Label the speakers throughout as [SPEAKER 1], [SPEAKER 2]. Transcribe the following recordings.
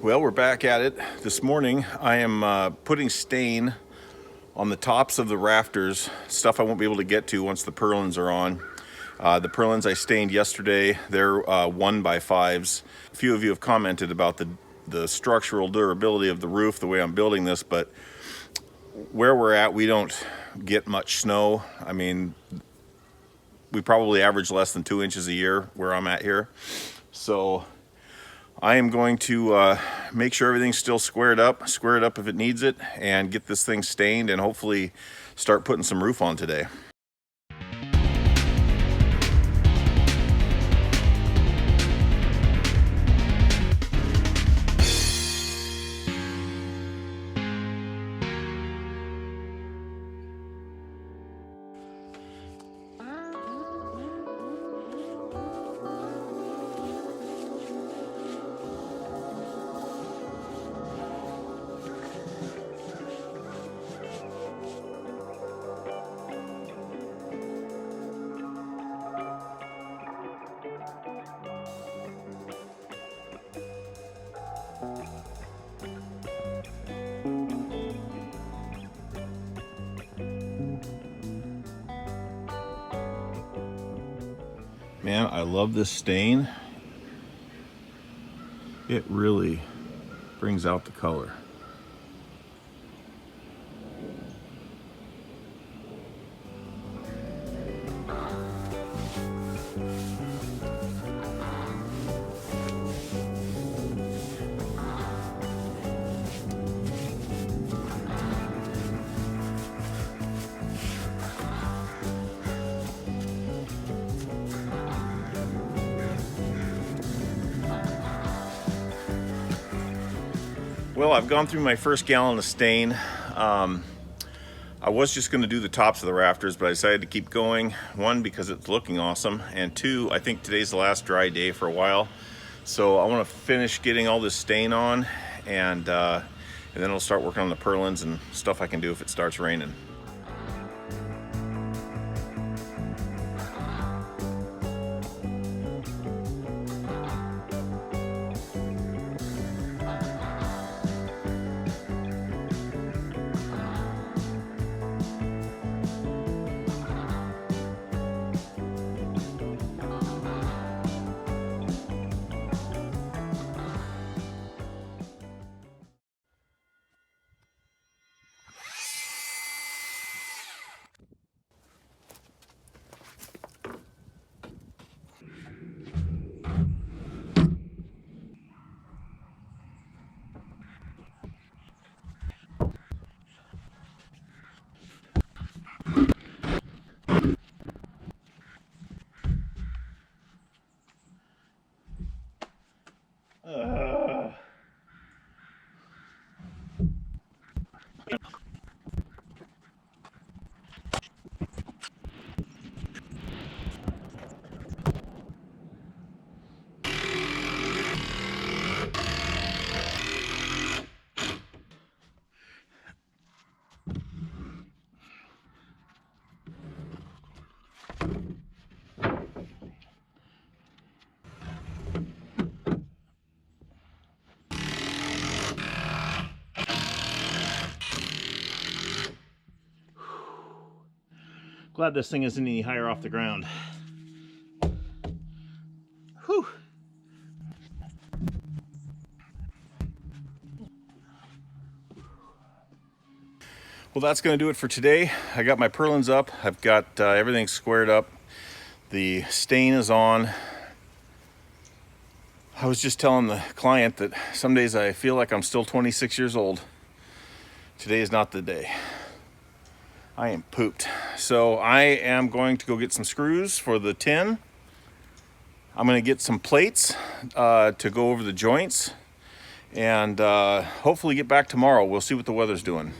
[SPEAKER 1] Well, we're back at it. This morning I am putting stain on the tops of the rafters, stuff I won't be able to get to once the purlins are on. The purlins I stained yesterday, they're 1x5s. A few of you have commented about the structural durability of the roof, the way I'm building this, but where we're at, we don't get much snow. I mean, we probably average less than 2 inches a year where I'm at here. So I am going to make sure everything's still square it up if it needs it, and get this thing stained and hopefully start putting some roof on today. Man, I love this stain. It really brings out the color. Well, I've gone through my first gallon of stain. I was just going to do the tops of the rafters, but I decided to keep going. One, because it's looking awesome, and two, I think today's the last dry day for a while. So I want to finish getting all this stain on, and then I'll start working on the purlins and stuff I can do if it starts raining. Glad this thing isn't any higher off the ground. Whew. Well, that's going to do it for today. I got my purlins up. I've got everything squared up. The stain is on. I was just telling the client that some days I feel like I'm still 26 years old. Today is not the day. I am pooped. So I am going to go get some screws for the tin. I'm going to get some plates to go over the joints, and hopefully get back tomorrow. We'll see what the weather's doing.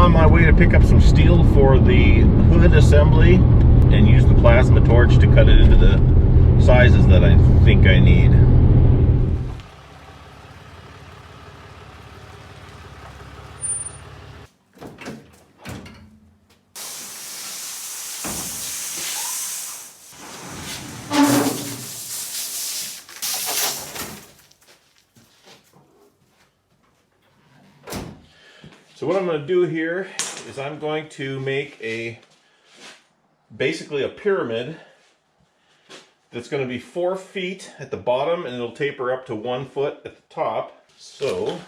[SPEAKER 1] on my way to pick up some steel for the hood assembly and use the plasma torch to cut it into the sizes that I think I need. So what I'm going to do here is I'm going to make basically a pyramid that's going to be 4 feet at the bottom, and it'll taper up to 1 foot at the top. So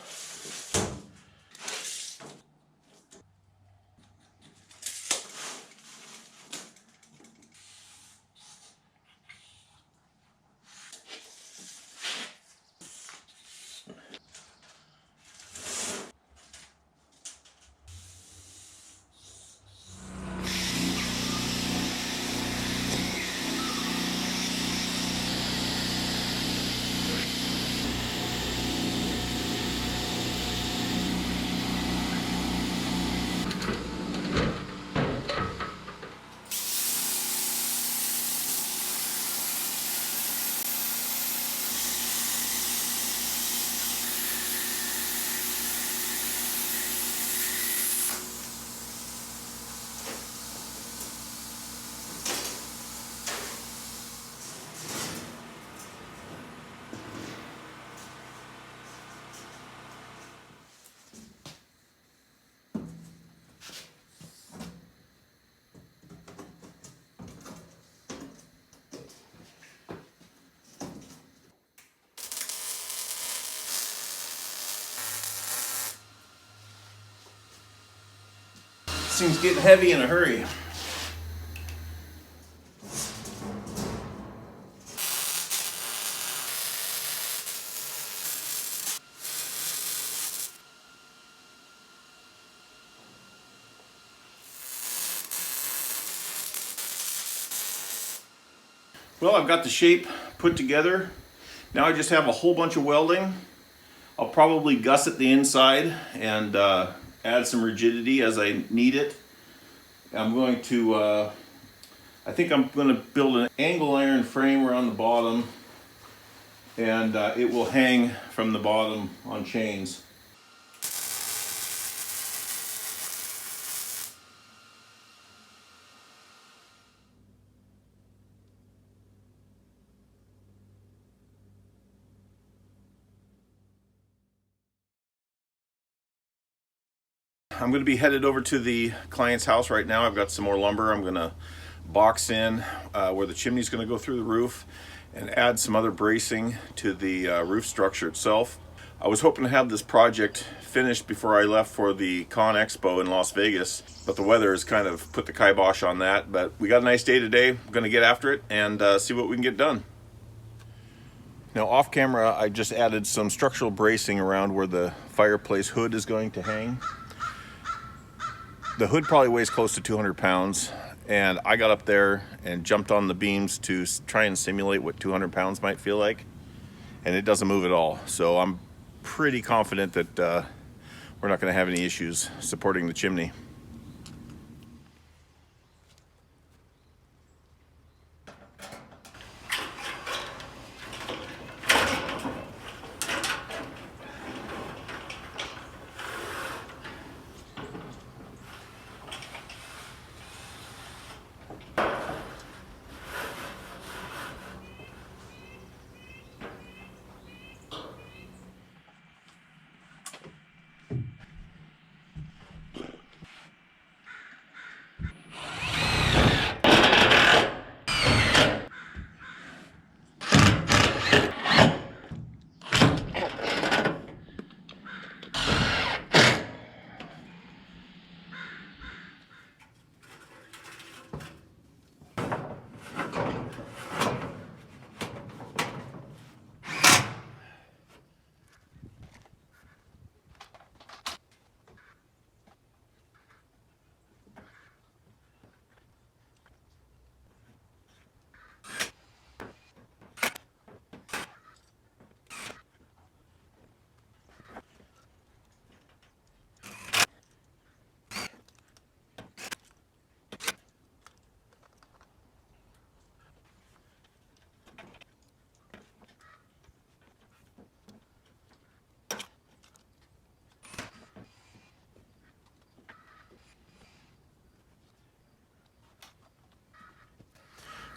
[SPEAKER 1] this thing's getting heavy in a hurry. Well, I've got the shape put together. Now I just have a whole bunch of welding. I'll probably gusset the inside and add some rigidity as I need it. I'm going to, I think I'm going to build an angle iron frame around the bottom, and it will hang from the bottom on chains. I'm going to be headed over to the client's house right now. I've got some more lumber. I'm going to box in where the chimney's going to go through the roof and add some other bracing to the roof structure itself. I was hoping to have this project finished before I left for the Con Expo in Las Vegas, but the weather has kind of put the kibosh on that. But we got a nice day today. I'm going to get after it and see what we can get done. Now off camera, I just added some structural bracing around where the fireplace hood is going to hang. The hood probably weighs close to 200 pounds, and I got up there and jumped on the beams to try and simulate what 200 pounds might feel like, and it doesn't move at all. So I'm pretty confident that we're not going to have any issues supporting the chimney.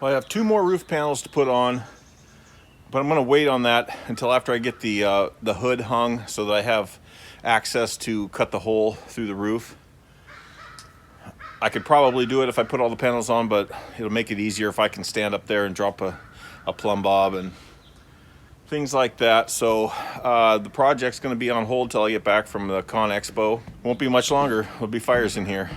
[SPEAKER 1] Well, I have 2 more roof panels to put on, but I'm going to wait on that until after I get the hood hung so that I have access to cut the hole through the roof. I could probably do it if I put all the panels on, but it'll make it easier if I can stand up there and drop a plumb bob and things like that. So the project's going to be on hold till I get back from the Con Expo. Won't be much longer. There'll be fires in here.